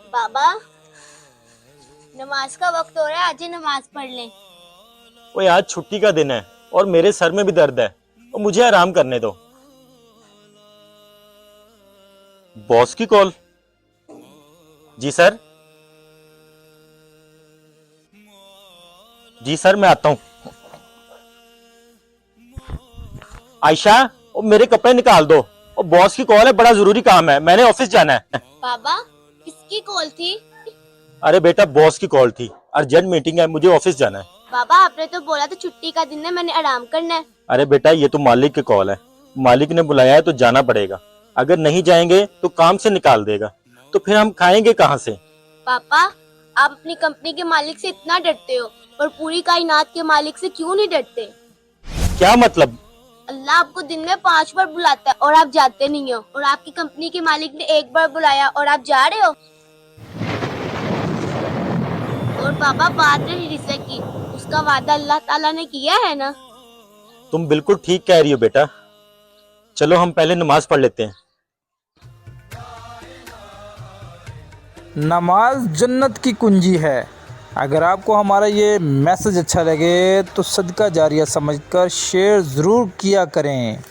बाबा, नमाज का वक्त हो रहा है, आज ही नमाज पढ़ लें। वो आज छुट्टी का दिन है और मेरे सर में भी दर्द है और मुझे आराम करने दो। बॉस की कॉल। जी सर। जी सर, मैं आता हूं। आयशा, वो मेरे कपड़े निकाल दो। और बॉस की कॉल है, बड़ा जरूरी काम है, मैंने ऑफिस जाना है। बाबा, किसकी कॉल थी? अरे बेटा, बॉस की कॉल थी, अर्जेंट मीटिंग है, मुझे ऑफिस जाना है। बाबा, आपने तो बोला था छुट्टी का दिन है, मैंने आराम करना है। अरे बेटा, ये तो मालिक की कॉल है, मालिक ने बुलाया है तो जाना पड़ेगा। अगर नहीं जाएंगे तो काम से निकाल देगा, तो फिर हम खाएंगे कहाँ से। पापा, आप अपनी कंपनी के मालिक से इतना डरते हो, पर पूरी कायनात के मालिक से क्यों नहीं डरते? क्या मतलब? अल्लाह आपको दिन में 5 बार बुलाता है और आप जाते नहीं हो, और आपकी कंपनी के मालिक ने 1 बार बुलाया और आप जा रहे हो। और पापा, बात रही रिज़्क की, उसका वादा अल्लाह ताला ने किया है ना। तुम बिल्कुल ठीक कह रही हो बेटा। चलो हम पहले नमाज पढ़ लेते हैं। नमाज जन्नत की कुंजी है। अगर आपको हमारा ये मैसेज अच्छा लगे तो सदका जारिया समझकर शेयर ज़रूर किया करें।